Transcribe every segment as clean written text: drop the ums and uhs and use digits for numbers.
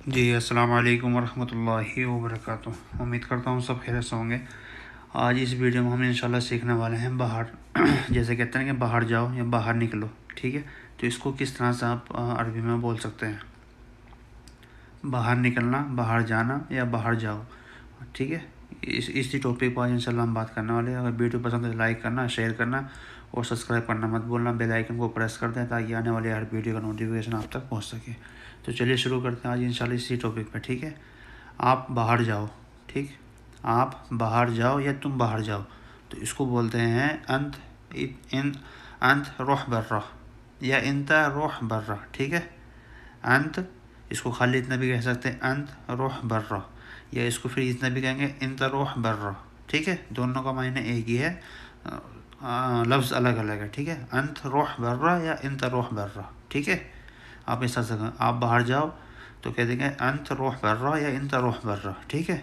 جی السلام علیکم ورحمۃ اللہ وبرکاتہ۔ امید کرتا ہوں سب خیریت سے ہوں گے۔ آج اس ویڈیو میں ہم انشاءاللہ سیکھنے والے ہیں باہر جیسے کہتے ہیں کہ باہر جاؤ یا باہر نکلو، ٹھیک ہے؟ تو اس کو کس طرح سے آپ عربی میں بول سکتے ہیں، باہر نکلنا، باہر جانا یا باہر جاؤ، ٹھیک ہے؟ اسی ٹاپک پر آج انشاءاللہ ہم بات کرنے والے ہیں۔ اگر ویڈیو پسند ہے تو لائک کرنا، شیئر کرنا اور سبسکرائب کرنا مت بولنا، بیل آئیکن کو پریس کر دیں تاکہ آنے والے ہر ویڈیو کا نوٹیفیکیشن آپ تک پہنچ سکے۔ تو چلیے شروع کرتے ہیں آج انشاءاللہ اسی ٹاپک پہ، ٹھیک ہے؟ آپ باہر جاؤ، ٹھیک؟ آپ باہر جاؤ یا تم باہر جاؤ، تو اس کو بولتے ہیں انت روح برا یا انت روح برا، ٹھیک ہے؟ انت، اس کو خالی اتنا بھی کہہ سکتے ہیں انت روح برا، یا اس کو پھر اتنا بھی کہیں گے انت روح برا، ٹھیک ہے؟ دونوں کا معنی ایک ہی ہے، لفظ الگ الگ ہے، ٹھیک ہے؟ انت روح برا یا انت روح برا، ٹھیک ہے؟ آپ اس طرح سے آپ باہر جاؤ تو کہہ دیں گے انت روح برا یا انت روح برا، ٹھیک ہے؟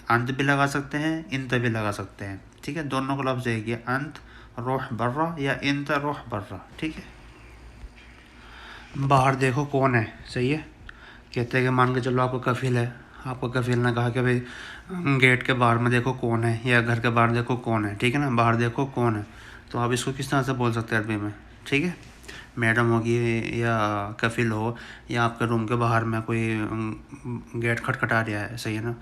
انت بھی لگا سکتے ہیں، انت بھی لگا سکتے ہیں، ٹھیک ہے؟ دونوں کا لفظ ایک ہی ہے، انت روح برا یا انت روح برا، ٹھیک ہے؟ باہر دیکھو کون ہے، صحیح ہے؟ کہتے ہیں کہ مان کے چلو آپ کو کفیل ہے، آپ کو کفیل نے کہا کہ بھائی گیٹ کے باہر میں دیکھو کون ہے یا گھر کے باہر دیکھو کون ہے، ٹھیک ہے نا؟ باہر دیکھو کون ہے، تو آپ اس کو کس طرح سے بول سکتے ہیں عربی میں، ٹھیک ہے؟ میڈم ہوگی یا کفیل ہو یا آپ کے روم کے باہر میں کوئی گیٹ کھٹکھٹا رہا ہے، صحیح ہے نا؟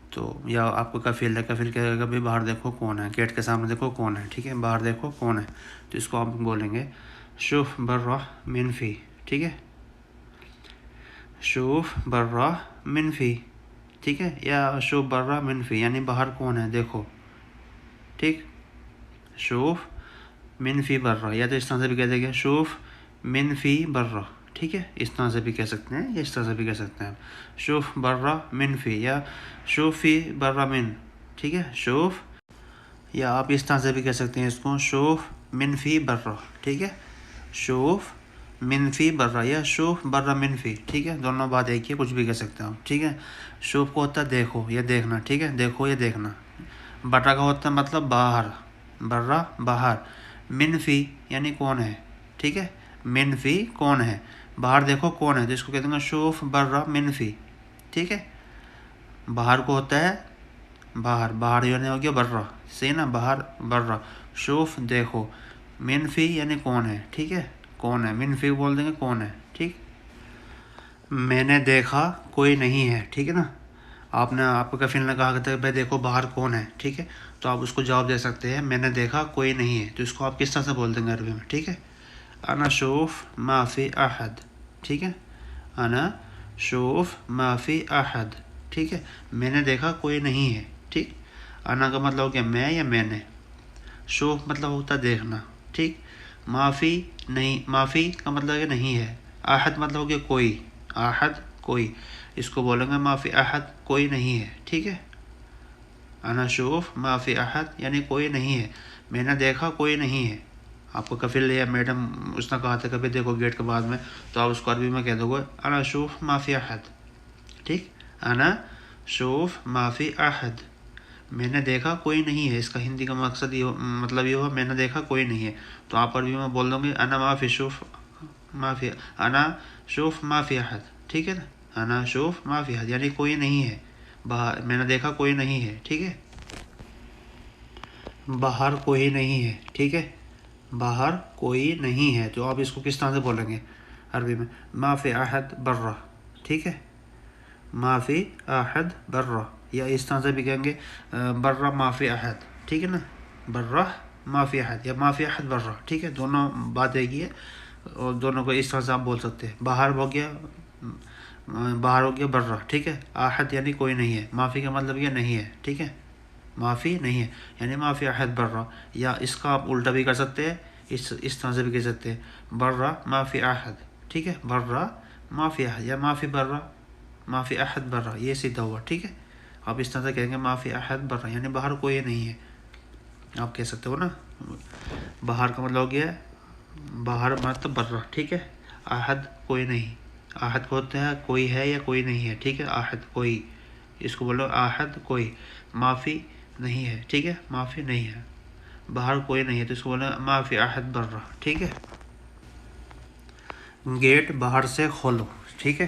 تو یا آپ کو کفیل ہے، کفیل کہے گا بھائی باہر دیکھو کون ہے، گیٹ کے سامنے دیکھو کون ہے، ٹھیک ہے؟ باہر دیکھو کون ہے، تو اس کو آپ بولیں گے شوف برا من فی، ٹھیک ہے؟ شوف برا من فی، ٹھیک ہے؟ یا شوف برا من فی یعنی باہر کون ہے دیکھو، ٹھیک؟ شوف من فی برا، یا تو اس طرح سے بھی کہہ دیں گے شوف من فی برا، ٹھیک ہے؟ اس طرح سے بھی کہہ سکتے ہیں یا اس طرح سے بھی کہہ سکتے ہیں شوف برا من فی یا شوف فی برا من، ٹھیک ہے؟ شوف، یا آپ اس طرح سے بھی کہہ سکتے ہیں اس کو شوف من فی برا، ٹھیک ہے؟ شوف من فی برا یا شوف برا من فی، ٹھیک ہے؟ دونوں بات ایک ہی، کچھ بھی کہہ سکتے ہیں آپ، ٹھیک ہے؟ شوف کو ہوتا ہے دیکھو یا دیکھنا، ٹھیک ہے؟ دیکھو یا دیکھنا۔ برا کا ہوتا ہے مطلب باہر، برا باہر، من فی یعنی کون ہے، ٹھیک ہے؟ من فی کون ہے، باہر دیکھو کون ہے، جس کو کہتے ہیں شوف برا من فی، ٹھیک ہے؟ باہر کو ہوتا ہے باہر، باہر یعنی ہو گیا برا، صحیح نا؟ باہر برا، شوف دیکھو، من فی یعنی کون ہے، ٹھیک ہے؟ کون ہے، من فی بول دیں گے کون ہے، ٹھیک؟ میں نے دیکھا کوئی نہیں ہے، ٹھیک ہے نا؟ آپ کو کفیل نے کہا کہ بھائی دیکھو باہر کون ہے، ٹھیک ہے؟ تو آپ اس کو جواب دے سکتے ہیں میں نے دیکھا کوئی نہیں ہے، تو اس کو آپ کس طرح سے بول دیں گے عربی میں، ٹھیک ہے؟ انا شوف ما فی احد، ٹھیک ہے؟ انا شوف ما فی احد، ٹھیک ہے؟ میں نے دیکھا کوئی نہیں ہے، ٹھیک؟ انا کا مطلب ہو گیا میں یا میں نے، شوف مطلب ہوتا دیکھنا، ٹھیک؟ معافی نہیں، معافی کا مطلب ہے نہیں ہے، احد مطلب ہو گیا کوئی، احد کوئی، اس کو بولیں گے معافی احد کوئی نہیں ہے، ٹھیک ہے؟ انا شوف معافی احد یعنی کوئی نہیں ہے، میں نے دیکھا کوئی نہیں ہے۔ آپ کو کفیل یا میڈم اس نے کہا تھا کبھی دیکھو گیٹ کے بعد میں، تو آپ اس کو عربی میں کہہ دو گے انا شوف معافی احد، ٹھیک؟ انا شوف معافی احد، میں نے دیکھا کوئی نہیں ہے، اس کا ہندی کا مقصد یہ مطلب یہ ہوا میں نے دیکھا کوئی نہیں ہے، تو آپ عربی میں بول دو گے انا معافی شوف معافی، انا شوف معافی احد، ٹھیک ہے نا؟ انا شوف معافی احد یعنی کوئی نہیں ہے باہر، میں نے دیکھا کوئی نہیں ہے، ٹھیک ہے؟ باہر کوئی نہیں ہے، ٹھیک ہے؟ باہر کوئی نہیں ہے، تو آپ اس کو کس طرح سے بولیں گے عربی میں؟ ما فی احد برا، ٹھیک ہے؟ ما فی احد برا، یا اس طرح سے بھی کہیں گے برا ما فی احد، ٹھیک ہے نا؟ برا ما فی احد یا ما فی احد برا، ٹھیک ہے؟ دونوں بات ایک ہی ہے اور دونوں کو اس طرح سے آپ بول سکتے ہیں، باہر ہو گیا، باہر ہو گیا برا، ٹھیک ہے؟ احد یعنی کوئی نہیں ہے، معافی کا مطلب یہ نہیں ہے، ٹھیک ہے؟ معافی نہیں ہے یعنی معافی احد برا، یا اس کا آپ الٹا بھی کر سکتے ہیں، اس طرح سے بھی کہہ سکتے ہیں برا معافی احد، ٹھیک ہے؟ برا معافی احد یا معافی برا معافی احد برا، یہ سیدھا ہوا، ٹھیک ہے؟ آپ اس طرح سے کہیں گے معافی احد برا یعنی باہر کوئی نہیں ہے، آپ کہہ سکتے ہو نا؟ باہر کا مطلب ہو گیا باہر مطلب برا، ٹھیک ہے؟ احد کوئی نہیں، احد کو ہوتا ہے کوئی ہے یا کوئی نہیں ہے، ٹھیک ہے؟ احد کوئی، اس کو بولو احد کوئی، معافی نہیں ہے، ٹھیک ہے؟ معافی نہیں ہے، باہر کوئی نہیں ہے، تو اس کو بولو معافی احد برا، ٹھیک ہے؟ گیٹ باہر سے کھولو، ٹھیک ہے؟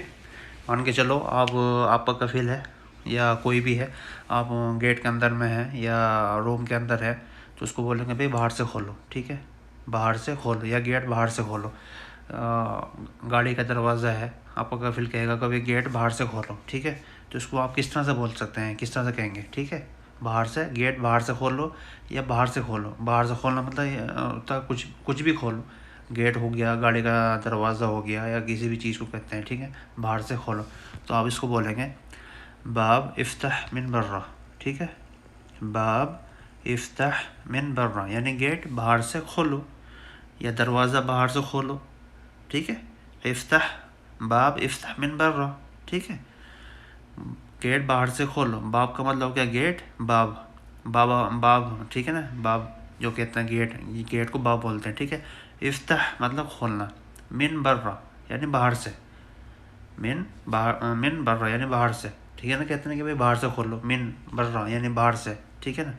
مان کے چلو آپ کا کفیل ہے یا کوئی بھی ہے، آپ گیٹ کے اندر میں ہے یا روم کے اندر ہے، تو اس کو بولیں گے بھائی باہر سے کھولو، ٹھیک ہے، باہر سے کھولو یا گیٹ باہر سے کھولو۔ گاڑی کا دروازہ ہے، آپ کا کفیل کہے گا کبھی گیٹ باہر سے کھولو، ٹھیک ہے، تو اس کو آپ کس طرح سے بول سکتے ہیں، کس طرح سے کہیں گے، ٹھیک ہے، باہر سے، گیٹ باہر سے کھولو یا باہر سے کھولو۔ باہر سے کھولنا مطلب یہ ہوتا ہے کچھ بھی کھولو، گیٹ ہو گیا، گاڑی کا دروازہ ہو گیا، یا کسی بھی چیز کو کہتے ہیں، ٹھیک ہے، باہر سے کھولو۔ تو آپ اس کو بولیں گے باب افتح من برا، ٹھیک ہے، باب افتح من برا، یعنی گیٹ باہر سے کھولو یا دروازہ باہر سے کھولو، ٹھیک ہے، افتح، باب افتح من برا، ٹھیک ہے، گیٹ باہر سے کھولو۔ باب کا مطلب کیا، گیٹ، باب، باب، ٹھیک ہے نا، باب جو کہتے ہیں گیٹ کو باب بولتے ہیں، ٹھیک ہے۔ افتح مطلب کھولنا، من برا یعنی باہر سے، من برا یعنی باہر سے، ٹھیک ہے نا، کہتے ہیں کہ بھائی باہر سے کھولو، من برا یعنی باہر سے، ٹھیک ہے نا،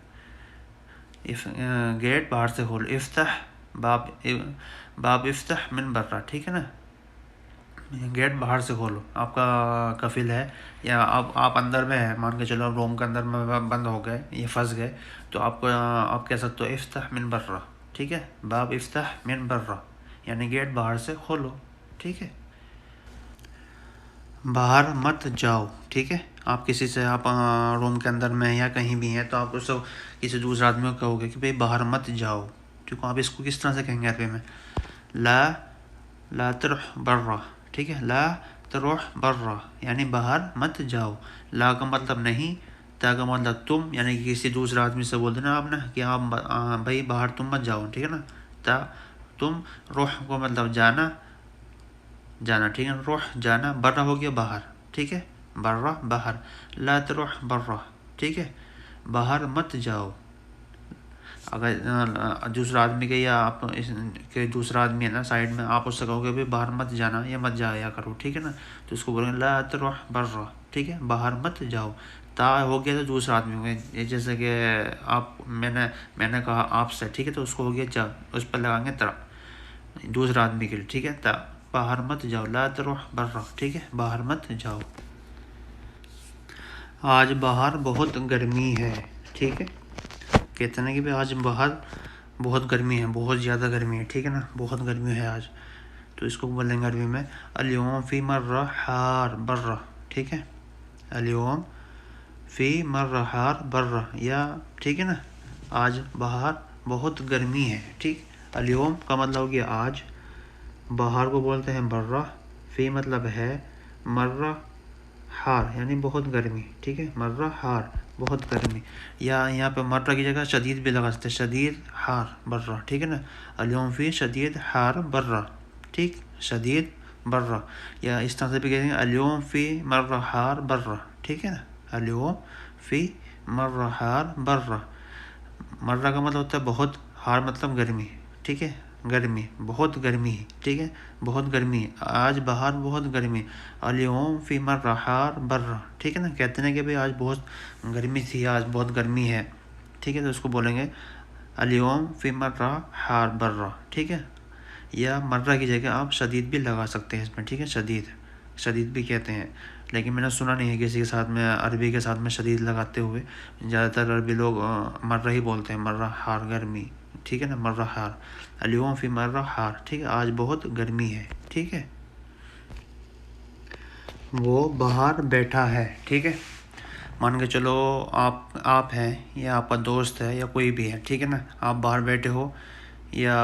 گیٹ باہر سے کھولو، افتح، باب افتح من برا، ٹھیک ہے نا، گیٹ باہر سے کھولو۔ آپ کا کفیل ہے یا آپ اندر میں ہے، مان کے چلو روم کے اندر میں بند ہو گئے، یہ پھنس گئے، تو آپ کہہ سکتے ہو افتح من برا، ٹھیک ہے، باب افتح من برا یعنی گیٹ باہر سے کھولو، ٹھیک ہے۔ باہر مت جاؤ، ٹھیک ہے، آپ کسی سے، آپ روم کے اندر میں یا کہیں بھی ہیں، تو آپ اس کسی دوسرے آدمی کو کہو گے کہ بھائی باہر مت جاؤ، ٹھیک ہے، آپ اس کو کس طرح سے کہیں گے عربی میں، لا تروح برا، ٹھیک ہے، لا تروح برا یعنی باہر مت جاؤ۔ لا کا مطلب نہیں، تا کا مطلب تم، یعنی کہ کسی دوسرے آدمی سے بول دینا آپ نے کہ آپ بھائی باہر تم مت جاؤ، ٹھیک ہے نا، تا تم، روح کو مطلب جانا، ٹھیک ہے، روح جانا، برا ہو گیا باہر، ٹھیک ہے، برا باہر، لا تروح برا، ٹھیک ہے، باہر مت جاؤ۔ اگر دوسرا آدمی کے، یا آپ کے دوسرا آدمی ہے نا سائڈ میں، آپ اس سے کہو گے بھائی باہر مت جانا یا مت جایا کرو، ٹھیک ہے نا، تو اس کو بولیں گے لا تروح برا، ٹھیک ہے، باہر مت جاؤ۔ تا ہو گیا تو دوسرا آدمی ہو گیا، جیسے کہ میں نے کہا آپ سے، ٹھیک ہے، تو اس کو ہو گیا جا، اس پر لگائیں گے ترا، دوسرا آدمی کے لیے، ٹھیک ہے، تا، باہر مت جاؤ، لا تروح برا، ٹھیک ہے، باہر مت جاؤ۔ آج باہر بہت گرمی ہے، ٹھیک ہے، کہتے ہیں کہ بھائی آج باہر بہت گرمی ہے، بہت زیادہ گرمی ہے، ٹھیک ہے نا، بہت گرمی ہے آج، تو اس کو بولیں گے عربی میں اليوم فی مرہ حار برہ، ٹھیک ہے، اليوم فی مرہ حار برہ، یا ٹھیک ہے نا، آج باہر بہت گرمی ہے، ٹھیک، اليوم کا مطلب ہو گیا آج، باہر کو بولتے ہیں برہ، فی مطلب ہے، مرہ حار یعنی بہت گرمی، ٹھیک ہے، مرہ حار بہت گرمی، یا یہاں پہ مرہ کی جگہ شدید بھی لگا سکتے، شدید حار برہ، ٹھیک ہے نا، اليوم فی شدید حار برہ، ٹھیک، شدید برہ، یا اس طرح سے بھی کہیں گے اليوم فی مرہ حار برہ، ٹھیک ہے نا، اليوم فی مرہ حار برہ، مرہ کا مطلب ہوتا ہے بہت، حار مطلب گرمی، ٹھیک ہے، گرمی، بہت گرمی، ٹھیک ہے، بہت گرمی، آج باہر بہت گرمی، اليوم فی مرہ حار برہ، ٹھیک ہے نا، کہتے ہیں کہ بھائی آج بہت گرمی تھی، آج بہت گرمی ہے، ٹھیک ہے، تو اس کو بولیں گے اليوم فی مرہ حار برہ، ٹھیک ہے، یا مرہ کی جگہ آپ شدید بھی لگا سکتے ہیں اس میں، ٹھیک ہے، شدید بھی کہتے ہیں، لیکن میں نے سنا نہیں ہے کسی کے ساتھ میں عربی کے ساتھ میں شدید لگاتے ہوئے، زیادہ تر عربی لوگ مرہ ہی بولتے ہیں، مرہ حار گرمی، ٹھیک ہے نا، مرہ حار، اليوم فی مرہ حار، ٹھیک ہے، آج بہت گرمی ہے، ٹھیک ہے، وہ باہر بیٹھا ہے، ٹھیک ہے، مان کے چلو آپ ہیں یا آپ کا دوست ہے یا کوئی بھی ہے، ٹھیک ہے نا، آپ باہر بیٹھے ہو یا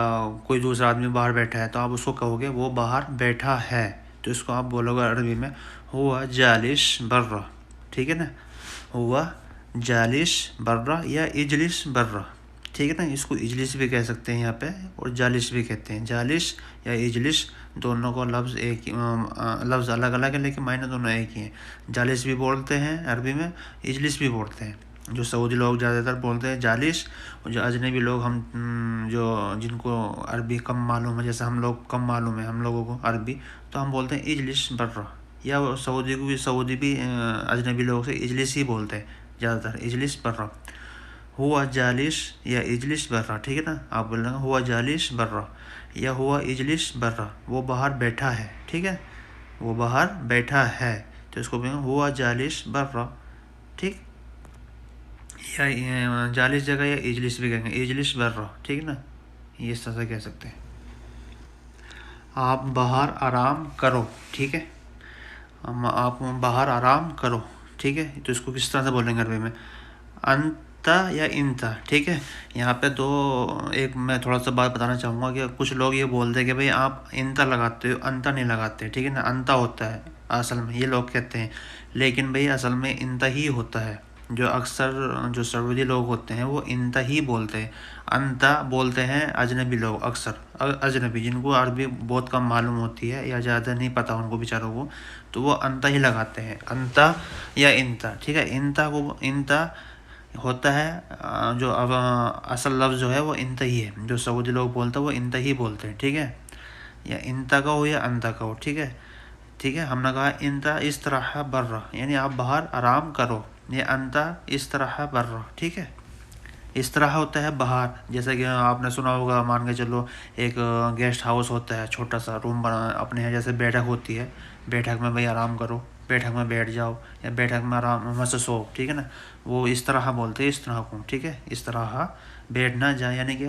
کوئی دوسرا آدمی باہر بیٹھا ہے، تو آپ اس کو کہو گے وہ باہر بیٹھا ہے، تو اس کو آپ بولو گے عربی میں ہوا جالس برا، ٹھیک ہے نا، ہوا جالس برا یا اجلس برا، ٹھیک ہے نا، اس کو اجلس بھی کہہ سکتے ہیں یہاں پہ، اور جالس بھی کہتے ہیں، جالس یا اجلس دونوں کو لفظ ایک، لفظ الگ الگ ہے لیکن معنی دونوں ایک ہی ہیں، جالس بھی بولتے ہیں عربی میں، اجلس بھی بولتے ہیں، جو سعودی لوگ زیادہ تر بولتے ہیں جالس، اور جو اجنبی لوگ جن کو عربی کم معلوم ہے، جیسے ہم لوگ کم معلوم ہے ہم لوگوں کو عربی، تو ہم بولتے ہیں اجلس برا، یا سعودی بھی اجنبی لوگ سے اجلس ہی بولتے ہیں زیادہ تر، اجلس برا، ہوا جالس یا اجلس برا، ٹھیک ہے نا، آپ بول رہے ہیں ہوا جالس برا یا ہوا اجلس برا، وہ باہر بیٹھا ہے، ٹھیک ہے، وہ باہر بیٹھا ہے، تو اس کو کہیں گے ہوا جالس برا، ٹھیک، یا جالس جگہ یا اجلس بھی کہیں گے، اجلس برا، ٹھیک نا، یہ اس طرح سے کہہ سکتے ہیں۔ آپ باہر آرام کرو، ٹھیک ہے، آپ باہر آرام کرو، ٹھیک ہے، تو اس کو کس طرح سے بولیں گے عربی میں؟ انتا یا انتا، ٹھیک ہے۔ یہاں پہ ایک میں تھوڑا سا بات بتانا چاہوں گا کہ کچھ لوگ یہ بولتے ہیں کہ بھئی آپ انتا لگاتے ہو، انتا نہیں لگاتے، ٹھیک ہے نا، انتا ہوتا ہے اصل میں، یہ لوگ کہتے ہیں، لیکن بھئی اصل میں انتا ہی ہوتا ہے۔ جو اکثر جو سعودی لوگ ہوتے ہیں وہ انتا ہی بولتے ہیں، انتا بولتے ہیں اجنبی لوگ، اکثر اجنبی جن کو عربی بہت کم معلوم ہوتی ہے یا زیادہ نہیں پتہ ان کو بیچاروں کو، تو وہ انتا ہی لگاتے ہیں، انتا یا انتا، ٹھیک ہے۔ انتا ہوتا ہے جو اصل لفظ جو ہے وہ انتا ہی ہے، جو سعودی لوگ بولتے ہیں وہ انتا ہی بولتے ہیں، ٹھیک ہے، یا انتا کہو یا انتا کہو، ٹھیک ہے، ٹھیک ہے۔ ہم نے کہا انتا استراح برا، یعنی آپ باہر آرام کرو، یہ انتا استراح برا، ٹھیک ہے۔ استراحہ ہوتا ہے باہر، جیسا کہ آپ نے سنا ہوگا، مان کے چلو ایک گیسٹ ہاؤس ہوتا ہے، چھوٹا سا روم بنا اپنے یہاں، جیسے بیٹھک ہوتی ہے، بیٹھک میں بھائی آرام کرو، بیٹھک میں بیٹھ جاؤ یا بیٹھک میں آرام سے سو، ٹھیک ہے نا، وہ استراحہ بولتے ہیں استراحہ کو، ٹھیک ہے، استراحہ بیٹھنا جائے، یعنی کہ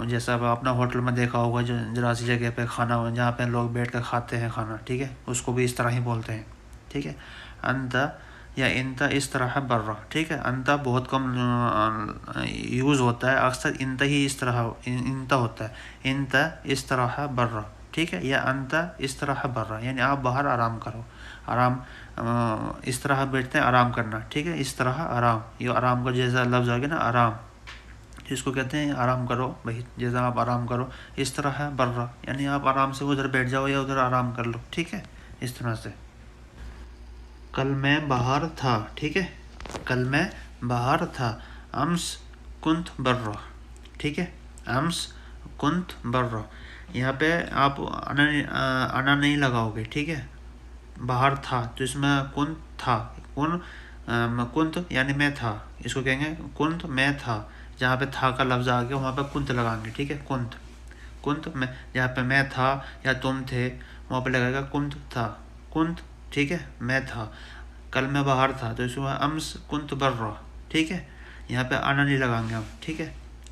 جیسا آپ نے ہوٹل میں دیکھا ہوگا جو ذرا سی جگہ پہ کھانا جہاں پہ لوگ بیٹھ کر کھاتے ہیں کھانا، ٹھیک ہے، اس کو بھی اس طرح ہی بولتے ہیں، ٹھیک ہے۔ انتا یا انتا استراح برا، ٹھیک ہے، انتا بہت کم یوز ہوتا ہے، اکثر انتا ہی انتا ہوتا ہے، انتا استراح برا، ٹھیک ہے، یا انتا استراح برا، یعنی آپ باہر آرام کرو، آرام، استراح بیٹھتے ہیں آرام کرنا، ٹھیک ہے، استراح آرام، یہ آرام کا جیسا لفظ آ گیا نا، آرام، جس کو کہتے ہیں آرام کرو بھائی، جیسا آپ آرام کرو، استراح برا، یعنی آپ آرام سے ادھر بیٹھ جاؤ یا ادھر آرام کر لو، ٹھیک ہے، اس طرح سے۔ کل میں باہر تھا، ٹھیک ہے، کل میں باہر تھا، امس کنت برا، ٹھیک ہے، امس کنت برا، یہاں پہ آپ انا نہیں لگاؤ گے، ٹھیک ہے، باہر تھا تو اس میں کنت تھا، کنت یعنی میں تھا، اس کو کہیں گے کنت میں تھا، جہاں پہ تھا کا لفظ آ گیا وہاں پہ کنت لگائیں گے، ٹھیک ہے، کنت میں، جہاں پہ میں تھا یا تم تھے وہاں پہ لگائے گا کنت تھا، کنت، ٹھیک ہے، میں تھا، کل میں باہر تھا تو اس کو امس کنت برا، ٹھیک ہے، یہاں پہ انا نہیں لگائیں گے ہم، ٹھیک ہے،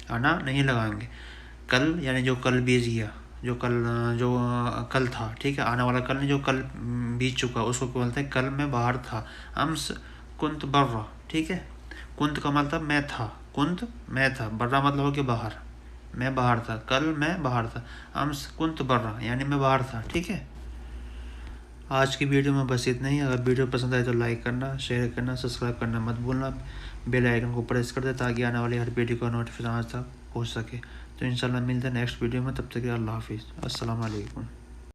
انا نہیں لگائیں گے، کل یعنی جو کل بیت گیا، جو کل تھا، ٹھیک ہے، آنے والا کل نہیں، جو کل بیت چکا اس کو بولتے ہیں کل میں باہر تھا، امس کنت برا، ٹھیک ہے، کنت کا مطلب میں تھا، کنت میں تھا، برا مطلب ہو کہ باہر، میں باہر تھا، کل میں باہر تھا، امس کنت برا، یعنی میں باہر تھا، ٹھیک ہے۔ آج کی ویڈیو میں بس اتنا ہی، اگر ویڈیو پسند آئے تو لائک کرنا، شیئر کرنا، سبسکرائب کرنا مت بھولنا، بیل آئیکن کو پریس کر دے تاکہ آنے والی ہر ویڈیو کا نوٹیفیکیشن آج تک پہنچ سکے۔ تو انشاءاللہ ملتے ہیں نیکسٹ ویڈیو میں، تب تک کے اللہ حافظ، السلام علیکم۔